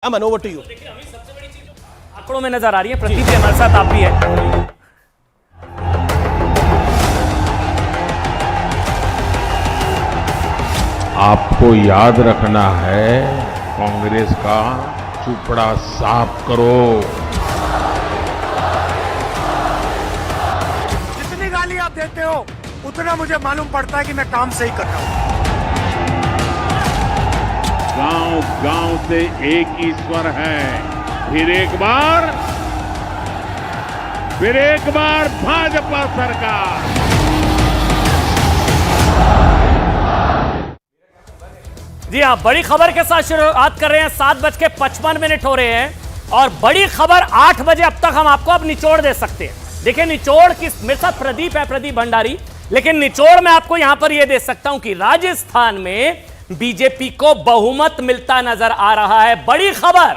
Aman, over to you. आंकड़ों में नजर आ रही है। प्रदीप जी हमारे साथ आप भी है। आपको याद रखना है, कांग्रेस का चुपड़ा साफ करो। जितनी गाली आप देते हो उतना मुझे मालूम पड़ता है कि मैं काम सही कर रहा हूं। गांव गांव से एक ही स्वर है। फिर एक बार भाजपा सरकार। जी हाँ, बड़ी खबर के साथ शुरुआत कर रहे हैं। 7:55 हो रहे हैं और बड़ी खबर 8 बजे अब तक हम आपको अब निचोड़ दे सकते हैं। देखिए निचोड़ किस, मेरे साथ प्रदीप है, प्रदीप भंडारी, लेकिन निचोड़ मैं आपको यहां पर यह दे सकता हूं कि राजस्थान में बीजेपी को बहुमत मिलता नजर आ रहा है। बड़ी खबर,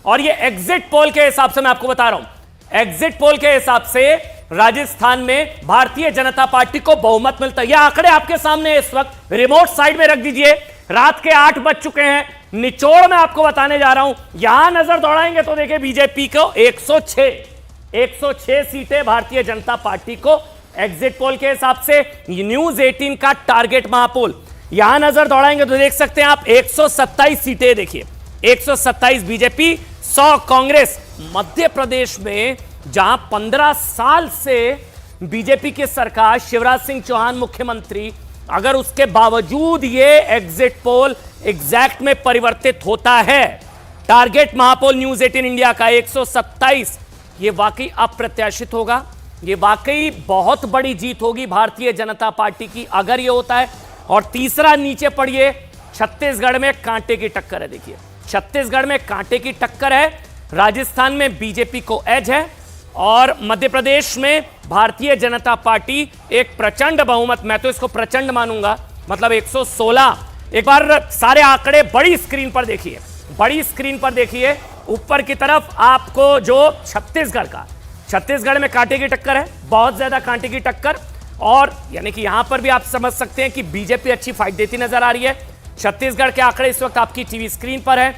और यह एग्जिट पोल के हिसाब से मैं आपको बता रहा हूं। एग्जिट पोल के हिसाब से राजस्थान में भारतीय जनता पार्टी को बहुमत मिलता है। यह आंकड़े आपके सामने इस वक्त, रिमोट साइड में रख दीजिए। रात के 8 बज चुके हैं। निचोड़ में आपको बताने जा रहा हूं। यहां नजर दौड़ाएंगे तो देखिए बीजेपी को 106 सीटें भारतीय जनता पार्टी को एग्जिट पोल के हिसाब से। न्यूज 18 का टारगेट महापोल, यहां नजर दौड़ाएंगे तो देख सकते हैं आप 127 सीटें। देखिए 127 बीजेपी, 100 कांग्रेस। मध्य प्रदेश में जहां 15 साल से बीजेपी की सरकार, शिवराज सिंह चौहान मुख्यमंत्री, अगर उसके बावजूद यह एग्जिट पोल एग्जैक्ट में परिवर्तित होता है, टारगेट महापोल न्यूज 18 इंडिया का 127, यह वाकई अप्रत्याशित होगा। यह वाकई बहुत बड़ी जीत होगी भारतीय जनता पार्टी की अगर यह होता है। और तीसरा, नीचे पढ़िए, छत्तीसगढ़ में कांटे की टक्कर है। देखिए छत्तीसगढ़ में कांटे की टक्कर है। राजस्थान में बीजेपी को एज है और मध्य प्रदेश में भारतीय जनता पार्टी एक प्रचंड बहुमत, मैं तो इसको प्रचंड मानूंगा, मतलब 116। एक बार सारे आंकड़े बड़ी स्क्रीन पर देखिए, बड़ी स्क्रीन पर देखिए। ऊपर की तरफ आपको जो छत्तीसगढ़ में कांटे की टक्कर है, बहुत ज्यादा कांटे की टक्कर। और यानी कि यहां पर भी आप समझ सकते हैं कि बीजेपी अच्छी फाइट देती नजर आ रही है। छत्तीसगढ़ के आंकड़े इस वक्त आपकी टीवी स्क्रीन पर है।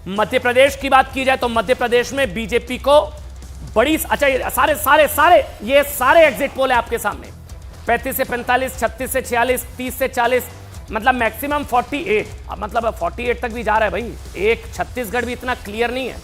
मध्य प्रदेश की बात की जाए तो मध्य प्रदेश में बीजेपी को बड़ी, अच्छा ये सारे एग्जिट पोल है आपके सामने। 35 से 45, 36 से 46, 30 से 40, मतलब मैक्सिमम 48, मतलब 48 तक भी जा रहा है भाई। एक छत्तीसगढ़ भी इतना क्लियर नहीं है।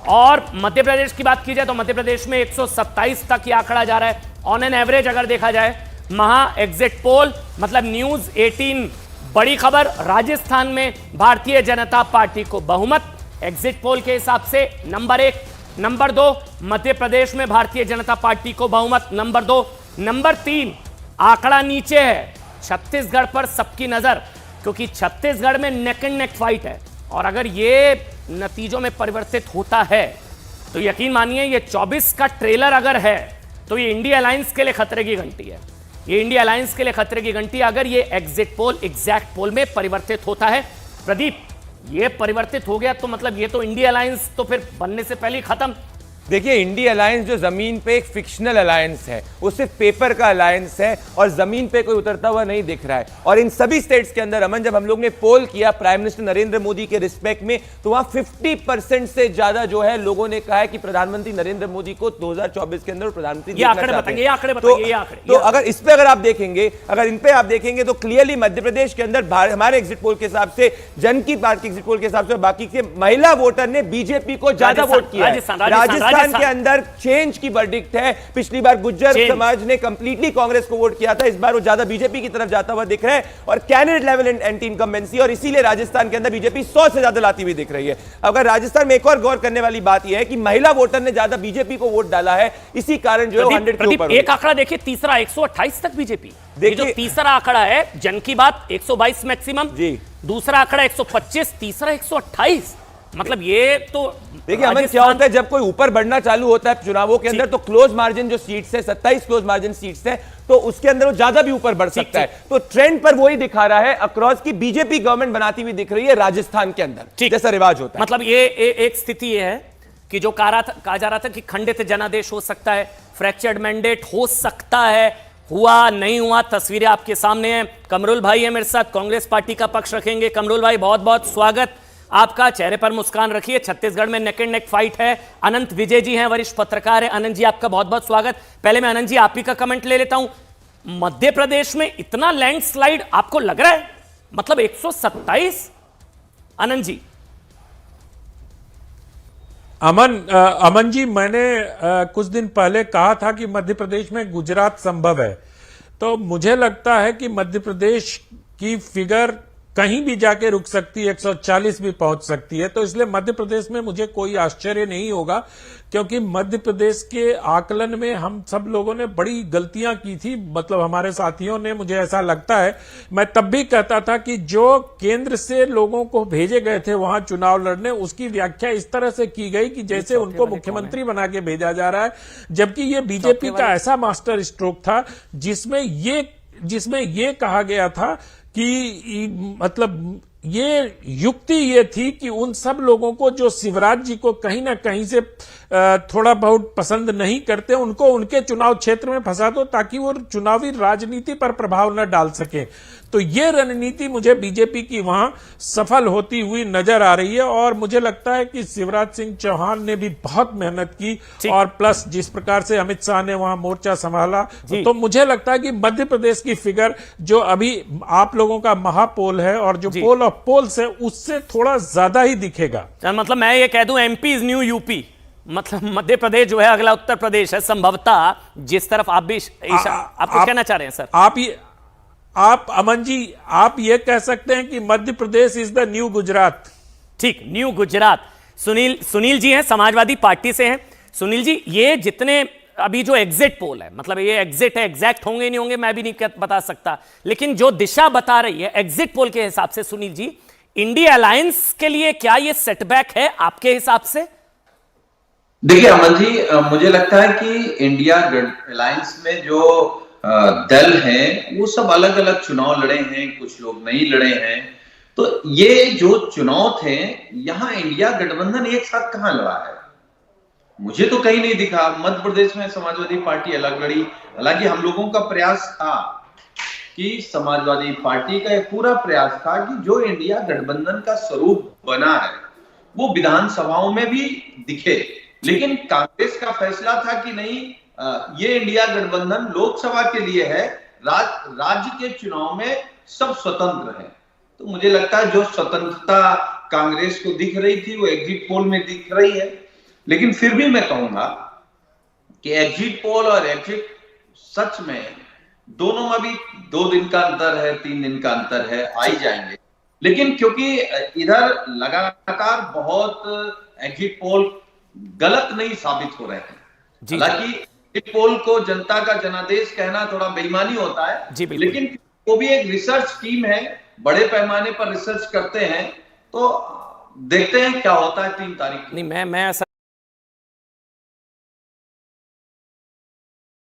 और मध्य प्रदेश की बात की जाए तो मध्य प्रदेश में 127 तक यह आंकड़ा जा रहा है ऑन एन एवरेज अगर देखा जाए। महा एग्जिट पोल, मतलब न्यूज 18, बड़ी खबर, राजस्थान में भारतीय जनता पार्टी को बहुमत एग्जिट पोल के हिसाब से नंबर 1। नंबर 2, मध्य प्रदेश में भारतीय जनता पार्टी को बहुमत नंबर 2। नंबर 3, आंकड़ा नीचे है, छत्तीसगढ़ पर सबकी नजर, क्योंकि छत्तीसगढ़ में नेक एंड नेक फाइट है। और अगर ये नतीजों में परिवर्तित होता है तो यकीन मानिए ये 24 का ट्रेलर अगर है तो ये इंडिया अलायंस के लिए खतरे की घंटी है। ये इंडिया अलायंस के लिए खतरे की घंटी अगर ये एग्जिट पोल एग्जैक्ट पोल में परिवर्तित होता है। प्रदीप, ये परिवर्तित हो गया तो मतलब ये तो इंडिया अलायंस तो फिर बनने से पहले ही खत्म। देखिए इंडिया अलायंस जो जमीन पे एक फिक्शनल अलायंस है, वो सिर्फ पेपर का अलायंस है और जमीन पे कोई उतरता हुआ नहीं दिख रहा है। और इन सभी स्टेट्स के अंदर अमन, जब हम लोग ने पोल किया प्राइम मिनिस्टर नरेंद्र मोदी के रिस्पेक्ट में, तो वहां 50% से ज्यादा जो है लोगों ने कहा है कि प्रधानमंत्री नरेंद्र मोदी को 2024 के अंदर प्रधानमंत्री ये आंकड़े बताएंगे। तो अगर इस पे अगर आप देखेंगे, अगर इन पे आप देखेंगे तो क्लियरली मध्य प्रदेश के अंदर हमारे एग्जिट पोल के हिसाब से, जन की पार्टी एग्जिट पोल के हिसाब से, बाकी के महिला वोटर ने बीजेपी को ज्यादा वोट किया है। राजस्थान के अंदर चेंज की वर्डिक्ट है। पिछली बार गुज्जर समाज ने कंप्लीटली कांग्रेस को वोट किया था, इस बार वो ज्यादा बीजेपी की तरफ जाता हुआ दिख रहा है और कैंडिडेट लेवल एंटी इनकम्बेंसी, और इसीलिए राजस्थान के अंदर बीजेपी 100 से ज्यादा लाती हुई दिख रही है। अगर राजस्थान में एक और गौर करने वाली बात यह है कि महिला वोटर ने ज्यादा बीजेपी को वोट डाला है, इसी कारण जो 100 के ऊपर। एक आंकड़ा देखिए, तीसरा 128 तक बीजेपी। जो तीसरा आंकड़ा है जन की बात 122 मैक्सिमम जी, दूसरा आंकड़ा 125, तीसरा 128। मतलब ये तो देखिए हमें क्या होता है, जब कोई ऊपर बढ़ना चालू होता है चुनावों के अंदर, तो क्लोज मार्जिन जो सीट्स है, 27 क्लोज मार्जिन सीट्स है, तो उसके अंदर वो ज्यादा भी ऊपर बढ़ सकता है। तो ट्रेंड पर वही दिखा रहा है अक्रॉस की, बीजेपी गवर्नमेंट बनाती हुई दिख रही है राजस्थान के अंदर, जैसा रिवाज होता है। मतलब ये एक स्थिति ये है कि जो कहा जा रहा था कि खंडित जनादेश हो सकता है, फ्रैक्चर्ड मैंडेट हो सकता है, हुआ नहीं हुआ, तस्वीरें आपके सामने हैं। कमरुल भाई है मेरे साथ, कांग्रेस पार्टी का पक्ष रखेंगे। कमरुल भाई बहुत बहुत स्वागत। आपका चेहरे पर मुस्कान रखिए। छत्तीसगढ़ में नेक एंड नेक फाइट है। अनंत विजय जी हैं, वरिष्ठ पत्रकार है। अनंत जी, आपका बहुत बहुत स्वागत। पहले मैं अनंत जी आप ही का कमेंट ले लेता हूं। मध्य प्रदेश में इतना लैंडस्लाइड आपको लग रहा है? मतलब 127? अनंत जी। अमन जी, मैंने कुछ दिन पहले कहा था कि मध्य प्रदेश में गुजरात संभव है, तो मुझे लगता है कि मध्य प्रदेश की फिगर कहीं भी जाके रुक सकती है, 140 भी पहुंच सकती है। तो इसलिए मध्य प्रदेश में मुझे कोई आश्चर्य नहीं होगा, क्योंकि मध्य प्रदेश के आकलन में हम सब लोगों ने बड़ी गलतियां की थी, मतलब हमारे साथियों ने, मुझे ऐसा लगता है। मैं तब भी कहता था कि जो केंद्र से लोगों को भेजे गए थे वहां चुनाव लड़ने, उसकी व्याख्या इस तरह से की गई कि जैसे उनको मुख्यमंत्री बना के भेजा जा रहा है, जबकि ये बीजेपी का ऐसा मास्टर स्ट्रोक था जिसमें ये कहा गया था कि मतलब ये युक्ति ये थी कि उन सब लोगों को जो शिवराज जी को कहीं ना कहीं से थोड़ा बहुत पसंद नहीं करते, उनको उनके चुनाव क्षेत्र में फंसा दो ताकि वो चुनावी राजनीति पर प्रभाव न डाल सके। तो ये रणनीति मुझे बीजेपी की वहां सफल होती हुई नजर आ रही है, और मुझे लगता है कि शिवराज सिंह चौहान ने भी बहुत मेहनत की, और प्लस जिस प्रकार से अमित शाह ने वहां मोर्चा संभाला, तो मुझे लगता है कि मध्य प्रदेश की फिगर जो अभी आप लोगों का महापोल है और जो पोल ऑफ पोल्स है उससे थोड़ा ज्यादा ही दिखेगा। मतलब मैं ये कह दूं एमपी इज न्यू यूपी, मतलब मध्य प्रदेश जो है अगला उत्तर प्रदेश है संभवतः, जिस तरफ आप भी आप कुछ कहना चाह रहे हैं सर? आप अमन जी, आप ये कह सकते हैं कि Madhya Pradesh is the new Gujarat. ठीक, न्यू गुजरात। सुनील जी हैं, समाजवादी पार्टी से हैं। सुनील जी, ये जितने अभी जो एग्जिट पोल है, मतलब ये एग्जिट है, एग्जैक्ट होंगे नहीं होंगे मैं भी नहीं बता सकता, लेकिन जो दिशा बता रही है एग्जिट पोल के हिसाब से, सुनील जी, इंडिया अलायंस के लिए क्या ये सेटबैक है आपके हिसाब से? देखिए अमन जी, मुझे लगता है कि इंडिया अलायंस में जो दल हैं वो सब अलग अलग चुनाव लड़े हैं, कुछ लोग नहीं लड़े हैं। तो ये जो चुनाव थे, यहां इंडिया गठबंधन एक साथ कहां लड़ा है? मुझे तो कहीं नहीं दिखा। मध्य प्रदेश में समाजवादी पार्टी अलग लड़ी, हालांकि हम लोगों का प्रयास था कि समाजवादी पार्टी का एक पूरा प्रयास था कि जो इंडिया गठबंधन का स्वरूप बना है वो विधानसभाओं में भी दिखे, लेकिन कांग्रेस का फैसला था कि नहीं, ये इंडिया गठबंधन लोकसभा के लिए है, राज्य के चुनाव में सब स्वतंत्र हैं। तो मुझे लगता है जो स्वतंत्रता कांग्रेस को दिख रही थी वो एग्जिट पोल में दिख रही है। लेकिन फिर भी मैं कहूंगा कि एग्जिट पोल और एग्जिट सच में दोनों में भी 2 दिन का अंतर है, 3 दिन का अंतर है, आ ही जाएंगे। लेकिन क्योंकि इधर लगातार बहुत एग्जिट पोल गलत नहीं साबित हो रहे हैं, हालांकि एग्जिट पोल को जनता का जनादेश कहना थोड़ा बेईमानी होता है, लेकिन वो भी एक रिसर्च टीम है, बड़े पैमाने पर रिसर्च करते हैं, तो देखते हैं क्या होता है 3 तारीख को। नहीं, मैं